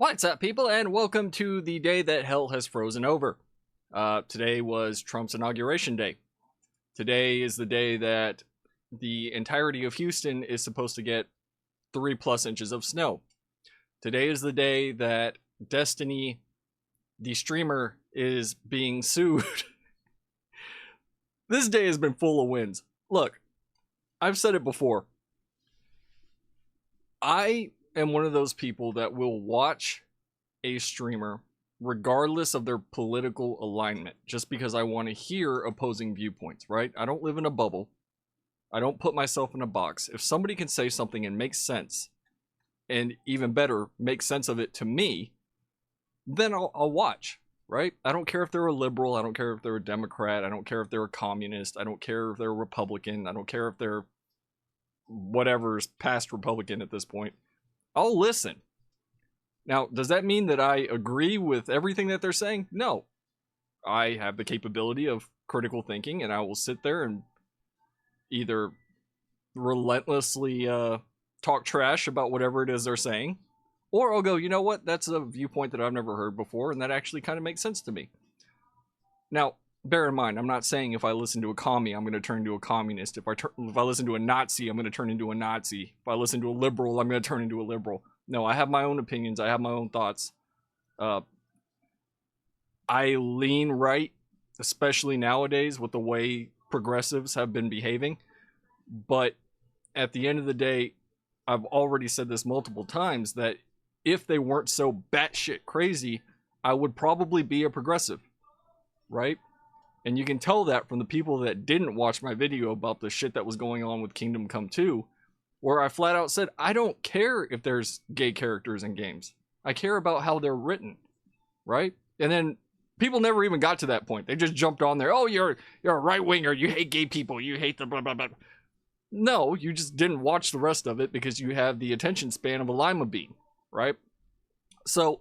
What's up, people, and welcome to the day that hell has frozen over. Today was Trump's inauguration day. Today is the day that the entirety of Houston is supposed to get 3+ inches of snow. Today is the day that Destiny, the streamer, is being sued. This day has been full of wins. Look, I've said it before. I am one of those people that will watch a streamer regardless of their political alignment, just because I want to hear opposing viewpoints, right? I don't live in a bubble. I don't put myself in a box. If somebody can say something and make sense, and even better, make sense of it to me, then I'll watch, right? I don't care if they're a liberal. I don't care if they're a Democrat. I don't care if they're a communist. I don't care if they're a Republican. I don't care if they're whatever's past Republican at this point. I'll listen. Now, does that mean that I agree with everything that they're saying? No. I have the capability of critical thinking, and I will sit there and either relentlessly talk trash about whatever it is they're saying, or I'll go, you know what, that's a viewpoint that I've never heard before, and that actually kind of makes sense to me. Now, bear in mind, I'm not saying if I listen to a commie, I'm going to turn into a communist. If I listen to a Nazi, I'm going to turn into a Nazi. If I listen to a liberal, I'm going to turn into a liberal. No, I have my own opinions. I have my own thoughts. I lean right, especially nowadays with the way progressives have been behaving. But at the end of the day, I've already said this multiple times, that if they weren't so batshit crazy, I would probably be a progressive, right? And you can tell that from the people that didn't watch my video about the shit that was going on with Kingdom Come 2, where I flat out said, I don't care if there's gay characters in games. I care about how they're written, right? And then people never even got to that point. They just jumped on there. Oh, you're a right-winger. You hate gay people. You hate the blah, blah, blah. No, you just didn't watch the rest of it because you have the attention span of a lima bean, right? So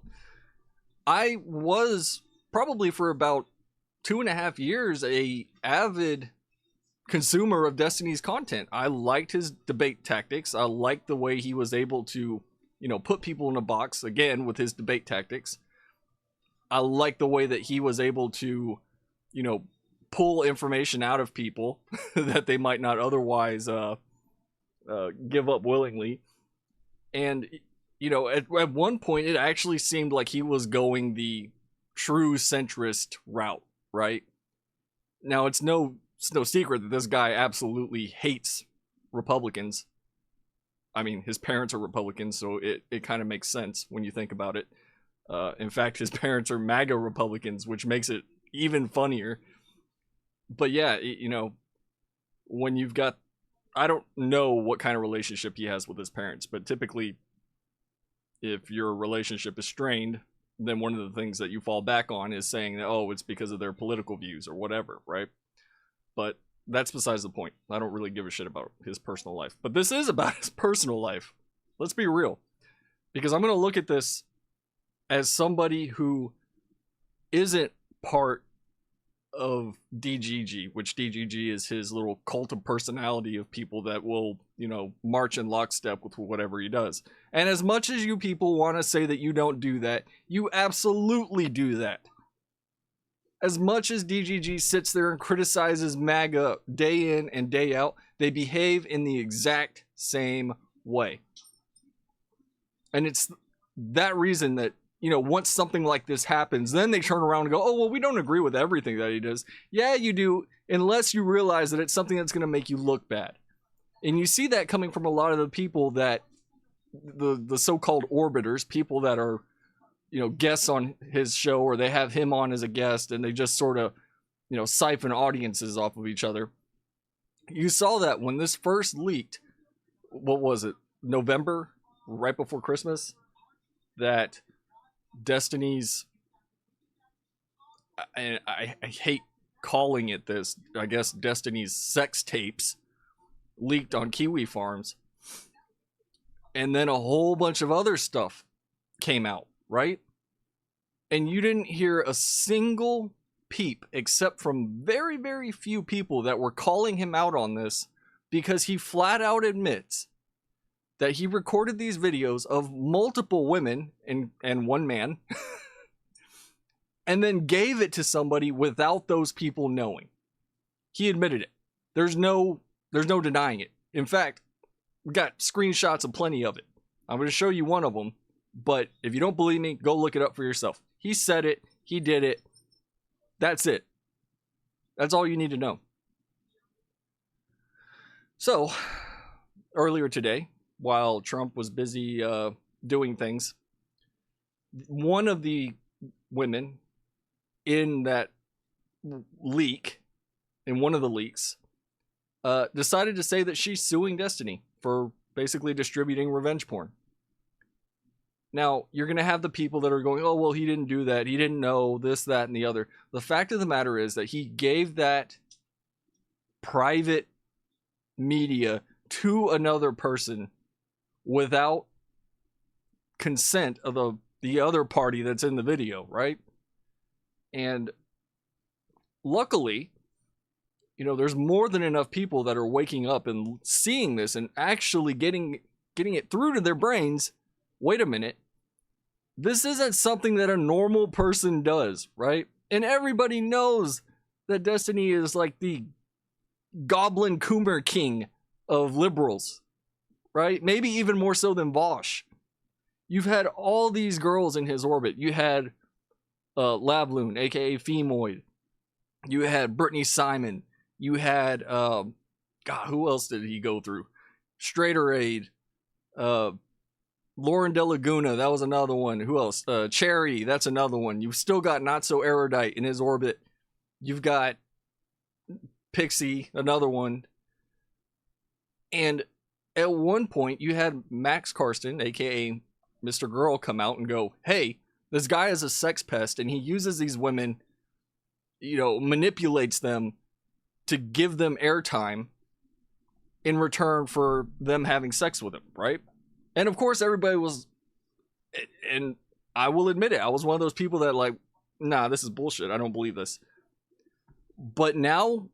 I was probably for about 2.5 years a avid consumer of Destiny's content. I liked his debate tactics. I liked the way he was able to, put people in a box, again, with his debate tactics. I liked the way that he was able to, pull information out of people that they might not otherwise give up willingly. And, at one point, it actually seemed like he was going the true centrist route, right? Now, it's no secret that this guy absolutely hates Republicans. I mean, his parents are Republicans, so it kind of makes sense when you think about it. In fact, his parents are MAGA Republicans, which makes it even funnier. But yeah, when you've got, I don't know what kind of relationship he has with his parents, but typically, if your relationship is strained, then one of the things that you fall back on is saying that, oh, it's because of their political views or whatever, right? But that's besides the point. I don't really give a shit about his personal life. But this is about his personal life. Let's be real. Because I'm going to look at this as somebody who isn't part of DGG, which DGG is his little cult of personality of people that will, march in lockstep with whatever he does. And as much as you people want to say that you don't do that, you absolutely do that. As much as DGG sits there and criticizes MAGA day in and day out, they behave in the exact same way. And it's that reason that, once something like this happens, then they turn around and go, oh, well, we don't agree with everything that he does. Yeah, you do, unless you realize that it's something that's going to make you look bad. And you see that coming from a lot of the people that, the so-called orbiters, people that are, guests on his show, or they have him on as a guest, and they just sort of, siphon audiences off of each other. You saw that when this first leaked, what was it, November, right before Christmas, that Destiny's, and I hate calling it this, I guess Destiny's sex tapes leaked on Kiwi Farms, and then a whole bunch of other stuff came out, right? And you didn't hear a single peep except from very, very few people that were calling him out on this, because he flat out admits that he recorded these videos of multiple women and one man and then gave it to somebody without those people knowing. He admitted it. There's no denying it. In fact, we got screenshots of plenty of it. I'm going to show you one of them, but if you don't believe me, go look it up for yourself. He said it. He did it. That's it. That's all you need to know. So, earlier today, while Trump was busy doing things, one of the women in that leak, in one of the leaks, decided to say that she's suing Destiny for basically distributing revenge porn. Now, you're going to have the people that are going, oh, well, he didn't do that. He didn't know this, that, and the other. The fact of the matter is that he gave that private media to another person without consent of the other party that's in the video, right? And luckily, there's more than enough people that are waking up and seeing this and actually getting it through to their brains. Wait a minute. This isn't something that a normal person does, right? And everybody knows that Destiny is like the Goblin Coomer King of liberals, right? Maybe even more so than Vosh. You've had all these girls in his orbit. You had Lavloon, aka Femoid. You had Brittany Simon. You had, God, who else did he go through? Straighterade. Lauren De Laguna, that was another one. Who else? Cherry, that's another one. You've still got Not So Erudite in his orbit. You've got Pixie, another one. And at one point, you had Max Karsten, aka Mr. Girl, come out and go, hey, this guy is a sex pest, and he uses these women, manipulates them to give them airtime in return for them having sex with him, right? And of course, everybody was, and I will admit it, I was one of those people that like, nah, this is bullshit. I don't believe this. But now,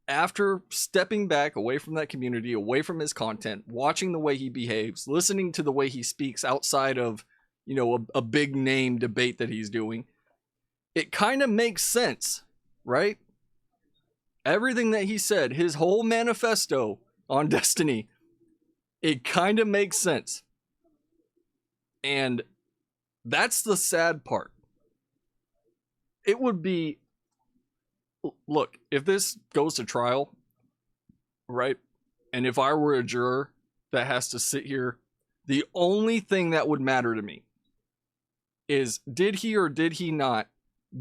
after stepping back away from that community, away from his content, watching the way he behaves, listening to the way he speaks outside of, a big name debate that he's doing, it kind of makes sense, right? Everything that he said, his whole manifesto on Destiny, it kind of makes sense. And that's the sad part. It would be, look, if this goes to trial, right? And if I were a juror that has to sit here, the only thing that would matter to me is, did he or did he not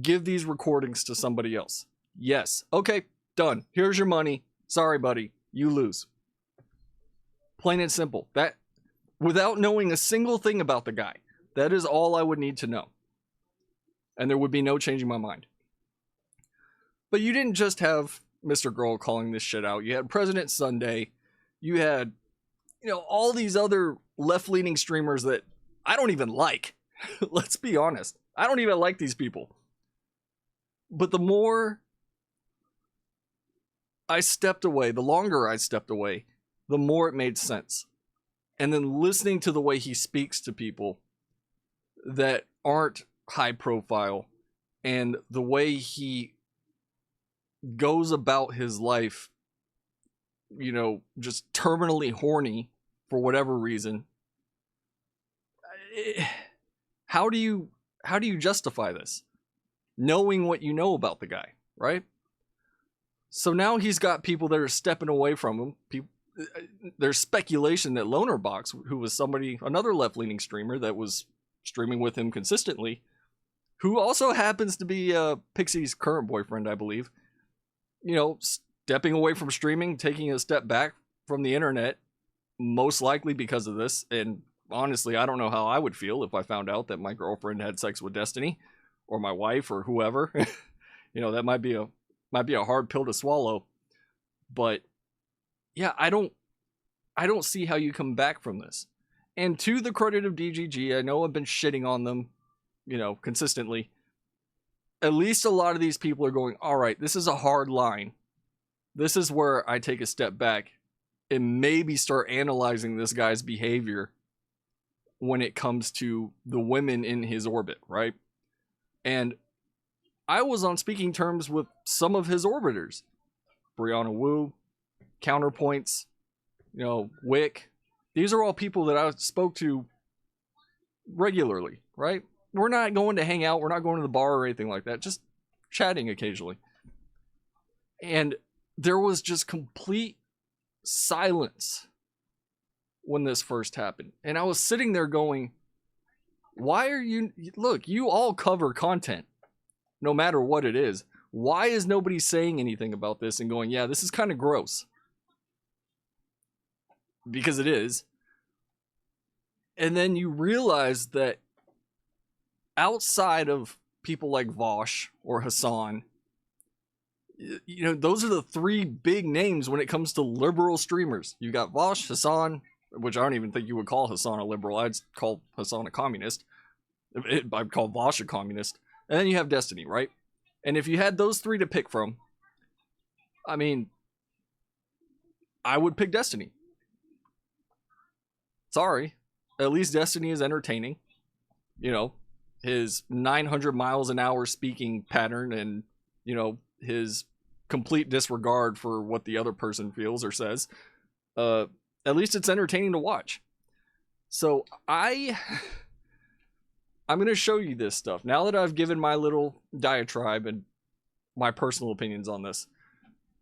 give these recordings to somebody else? Yes. Okay, done. Here's your money. Sorry, buddy. You lose. Plain and simple. That, without knowing a single thing about the guy, that is all I would need to know. And there would be no changing my mind. But you didn't just have Mr. Girl calling this shit out. You had President Sunday. You had, all these other left-leaning streamers that I don't even like. Let's be honest. I don't even like these people. But the more I stepped away, the longer I stepped away, the more it made sense. And then listening to the way he speaks to people that aren't high profile, and the way he goes about his life, just terminally horny for whatever reason. How do you justify this? Knowing what you know about the guy, right? So now he's got people that are stepping away from him. There's speculation that Lonerbox, who was another left-leaning streamer that was streaming with him consistently, who also happens to be Pixie's current boyfriend, I believe, stepping away from streaming, taking a step back from the internet, most likely because of this. And honestly, I don't know how I would feel if I found out that my girlfriend had sex with Destiny, or my wife, or whoever. That might be a hard pill to swallow. But yeah, I don't see how you come back from this. And to the credit of DGG, I know I've been shitting on them, consistently. At least a lot of these people are going, all right, this is a hard line. This is where I take a step back and maybe start analyzing this guy's behavior when it comes to the women in his orbit, right? And I was on speaking terms with some of his orbiters. Brianna Wu, Counterpoints, Wick. These are all people that I spoke to regularly, right? We're not going to hang out. We're not going to the bar or anything like that. Just chatting occasionally. And there was just complete silence when this first happened. And I was sitting there going, why are you... Look, you all cover content, no matter what it is. Why is nobody saying anything about this and going, yeah, this is kind of gross? Because it is. And then you realize that outside of people like Vosh or Hassan, those are the three big names when it comes to liberal streamers. You got Vosh, Hassan, which I don't even think you would call Hassan a liberal. I'd call Hassan a communist. I'd call Vosh a communist. And then you have Destiny, right? And if you had those three to pick from, I mean, I would pick Destiny. Sorry. At least Destiny is entertaining. His 900 miles an hour speaking pattern and, his complete disregard for what the other person feels or says. At least it's entertaining to watch. So I'm going to show you this stuff. Now that I've given my little diatribe and my personal opinions on this.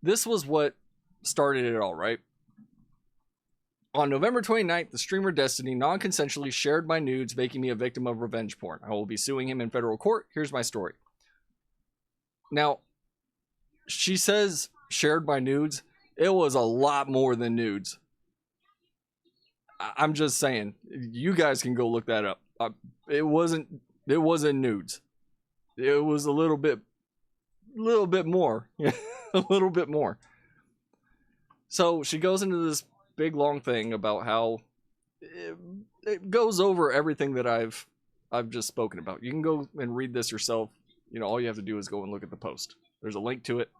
This was what started it all, right? On November 29th, the streamer Destiny non-consensually shared my nudes, making me a victim of revenge porn. I will be suing him in federal court. Here's my story. Now, she says shared my nudes. It was a lot more than nudes. I'm just saying. You guys can go look that up. It wasn't nudes. It was a little bit more. A little bit more. So she goes into this big long thing about how it goes over everything that I've just spoken about. You can go and read this yourself. All you have to do is go and look at the post. There's a link to it.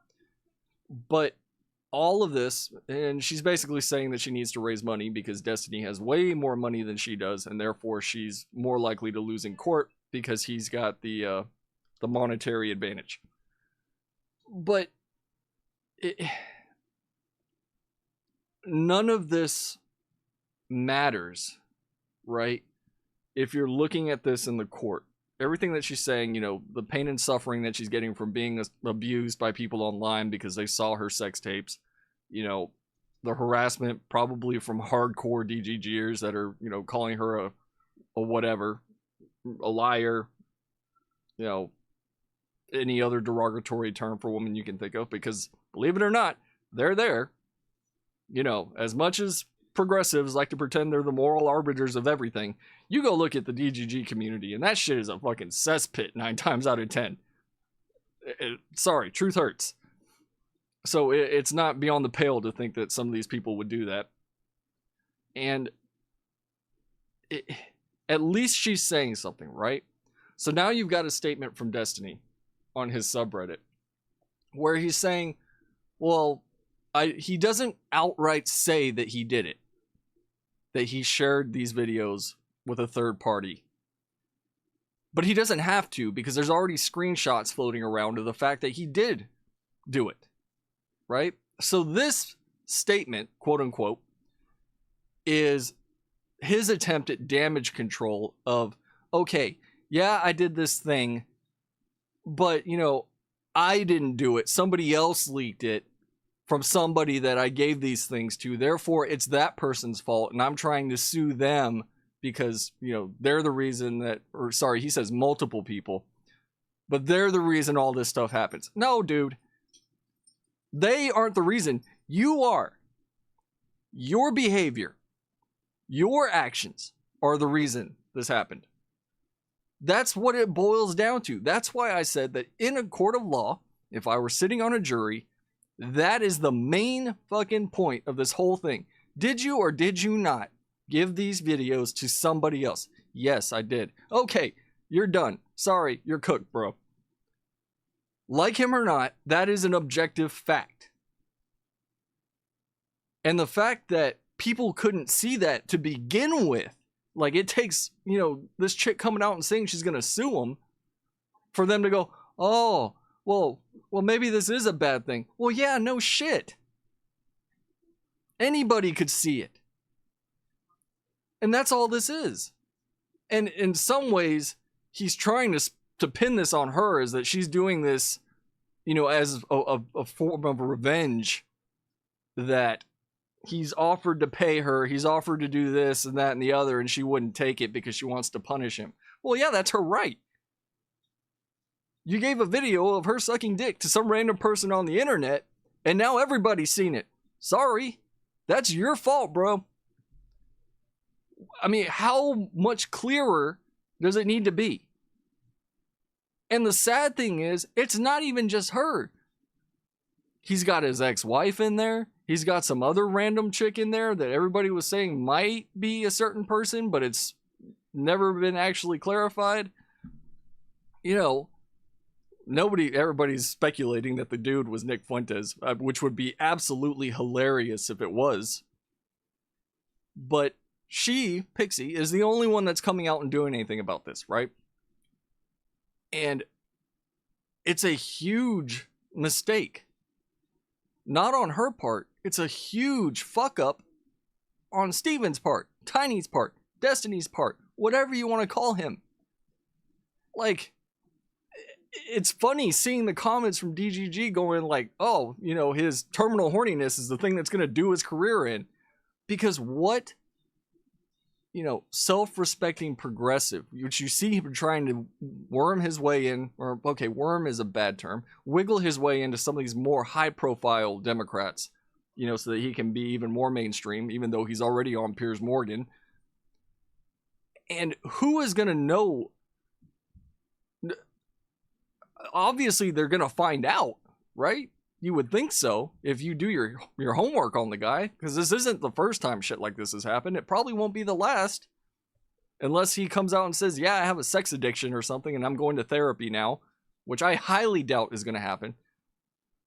But all of this, and she's basically saying that she needs to raise money because Destiny has way more money than she does, and therefore she's more likely to lose in court because he's got the monetary advantage. But none of this matters, right? If you're looking at this in the court, everything that she's saying, the pain and suffering that she's getting from being abused by people online because they saw her sex tapes, the harassment probably from hardcore DGGers that are, calling her a whatever, a liar, any other derogatory term for women you can think of, because believe it or not, they're there. As much as progressives like to pretend they're the moral arbiters of everything, you go look at the DGG community and that shit is a fucking cesspit 9 times out of 10. Sorry, truth hurts. So it's not beyond the pale to think that some of these people would do that. And at least she's saying something, right? So now you've got a statement from Destiny on his subreddit where he's saying, well, he doesn't outright say that he did it, that he shared these videos with a third party. But he doesn't have to, because there's already screenshots floating around of the fact that he did do it, right? So this statement, quote unquote, is his attempt at damage control of, okay, yeah, I did this thing, but, I didn't do it. Somebody else leaked it from somebody that I gave these things to. Therefore, it's that person's fault, and I'm trying to sue them because, they're the reason that, or sorry, he says multiple people, but they're the reason all this stuff happens. No, dude. They aren't the reason. You are. Your behavior, your actions are the reason this happened. That's what it boils down to. That's why I said that in a court of law, if I were sitting on a jury, that is the main fucking point of this whole thing. Did you or did you not give these videos to somebody else? Yes, I did. Okay, you're done. Sorry, you're cooked, bro. Like him or not, that is an objective fact. And the fact that people couldn't see that to begin with, like it takes, this chick coming out and saying she's going to sue him for them to go, oh, well, maybe this is a bad thing. Well, yeah, no shit. Anybody could see it. And that's all this is. And in some ways, he's trying to pin this on her, is that she's doing this, as a form of revenge, that he's offered to pay her, he's offered to do this and that and the other, and she wouldn't take it because she wants to punish him. Well, yeah, that's her right. You gave a video of her sucking dick to some random person on the internet, and now everybody's seen it. Sorry. That's your fault, bro. I mean, how much clearer does it need to be? And the sad thing is, it's not even just her. He's got his ex-wife in there. He's got some other random chick in there that everybody was saying might be a certain person, but it's never been actually clarified. Everybody's speculating that the dude was Nick Fuentes, which would be absolutely hilarious if it was. But she, Pixie, is the only one that's coming out and doing anything about this, right? And it's a huge mistake. Not on her part. It's a huge fuck up on Steven's part, Tiny's part, Destiny's part, whatever you want to call him. Like, it's funny seeing the comments from DGG going like, oh, his terminal horniness is the thing that's going to do his career in. Because what, self-respecting progressive, which you see him trying to worm his way in, or okay, worm is a bad term, wiggle his way into some of these more high-profile Democrats, so that he can be even more mainstream, even though he's already on Piers Morgan. And who is going to know? Obviously, they're going to find out, right? You would think so if you do your homework on the guy, because this isn't the first time shit like this has happened. It probably won't be the last, unless he comes out and says, yeah, I have a sex addiction or something and I'm going to therapy now, which I highly doubt is going to happen.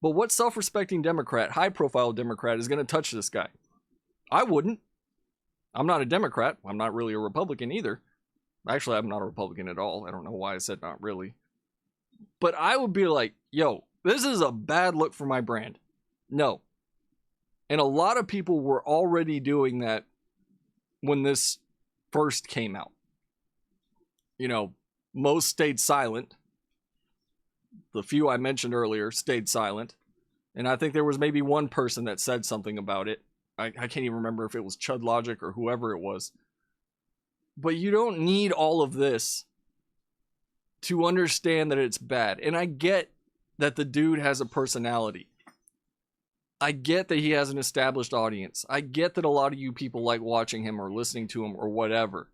But what self-respecting Democrat, high-profile Democrat, is going to touch this guy? I wouldn't. I'm not a Democrat. I'm not really a Republican either. Actually, I'm not a Republican at all. I don't know why I said not really. But I would be like, yo, this is a bad look for my brand. No. And a lot of people were already doing that when this first came out. Most stayed silent. The few I mentioned earlier stayed silent. And I think there was maybe one person that said something about it. I can't even remember if it was Chud Logic or whoever it was. But you don't need all of this to understand that it's bad. And I get that the dude has a personality. I get that he has an established audience. I get that a lot of you people like watching him or listening to him or whatever,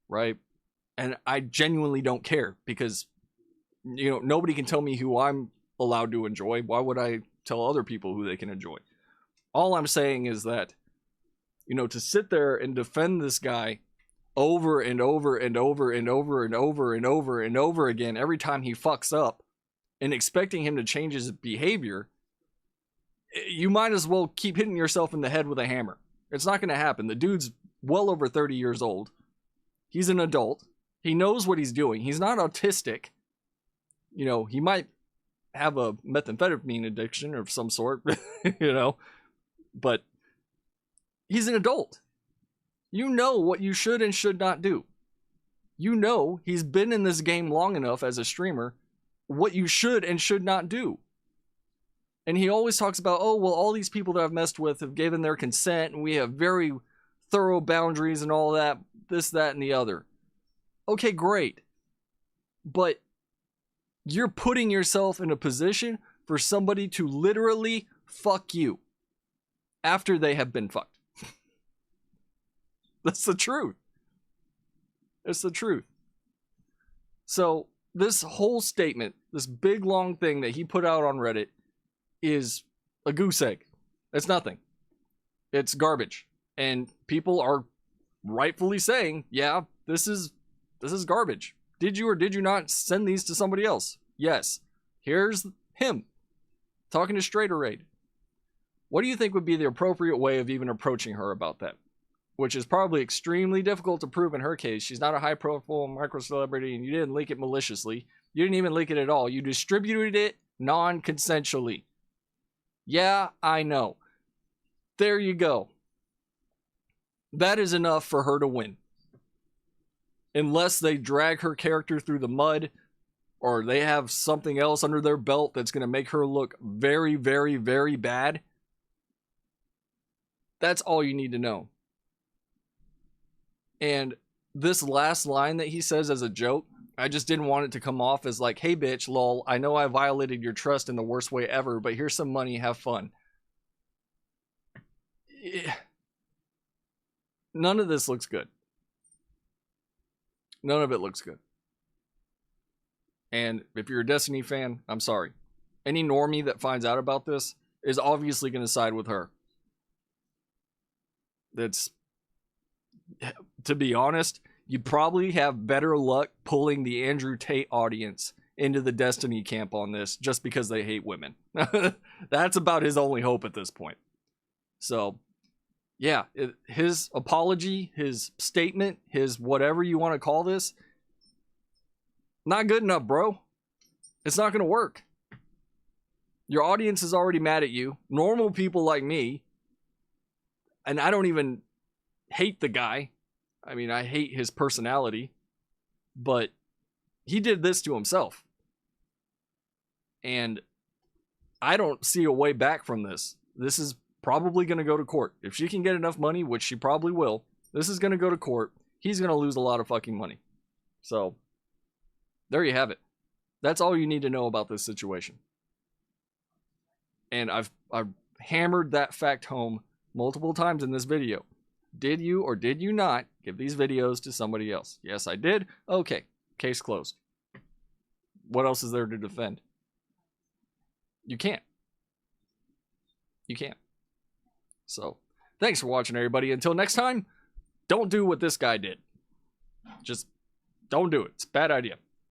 right? And I genuinely don't care because, nobody can tell me who I'm allowed to enjoy. Why would I tell other people who they can enjoy? All I'm saying is that, to sit there and defend this guy over and over and over and over and over and over and over again every time he fucks up and expecting him to change his behavior, you might as well keep hitting yourself in the head with a hammer. It's not going to happen. The dude's well over 30 years old. He's an adult. He knows what he's doing. He's not autistic. He might have a methamphetamine addiction of some sort, but he's an adult. You know what you should and should not do. He's been in this game long enough as a streamer, what you should and should not do. And he always talks about, oh, well, all these people that I've messed with have given their consent and we have very thorough boundaries and all that, this, that, and the other. Okay, great. But you're putting yourself in a position for somebody to literally fuck you after they have been fucked. That's the truth. It's the truth. So this whole statement, this big long thing that he put out on Reddit is a goose egg. It's nothing. It's garbage. And people are rightfully saying, yeah, this is garbage. Did you or did you not send these to somebody else? Yes. Here's him talking to Straighter Raid. What do you think would be the appropriate way of even approaching her about that? Which is probably extremely difficult to prove in her case. She's not a high-profile micro-celebrity, and you didn't leak it maliciously. You didn't even leak it at all. You distributed it non-consensually. Yeah, I know. There you go. That is enough for her to win. Unless they drag her character through the mud, or they have something else under their belt that's going to make her look very, very, very bad. That's all you need to know. And this last line that he says as a joke, I just didn't want it to come off as like, hey bitch, lol, I know I violated your trust in the worst way ever, but here's some money, have fun. None of this looks good. None of it looks good. And if you're a Destiny fan, I'm sorry. Any normie that finds out about this is obviously going to side with her. That's, to be honest, you probably have better luck pulling the Andrew Tate audience into the Destiny camp on this just because they hate women. That's about his only hope at this point. So, yeah, his apology, his statement, his whatever you want to call this, not good enough, bro. It's not going to work. Your audience is already mad at you. Normal people like me, and I don't even hate the guy. I mean, I hate his personality, but he did this to himself. And I don't see a way back from this. This is probably going to go to court. If she can get enough money, which she probably will, this is going to go to court. He's going to lose a lot of fucking money. So, there you have it. That's all you need to know about this situation. And I've hammered that fact home multiple times in this video. Did you or did you not give these videos to somebody else? Yes, I did. Okay, case closed. What else is there to defend? You can't. You can't. So, thanks for watching, everybody. Until next time, don't do what this guy did. Just don't do it. It's a bad idea.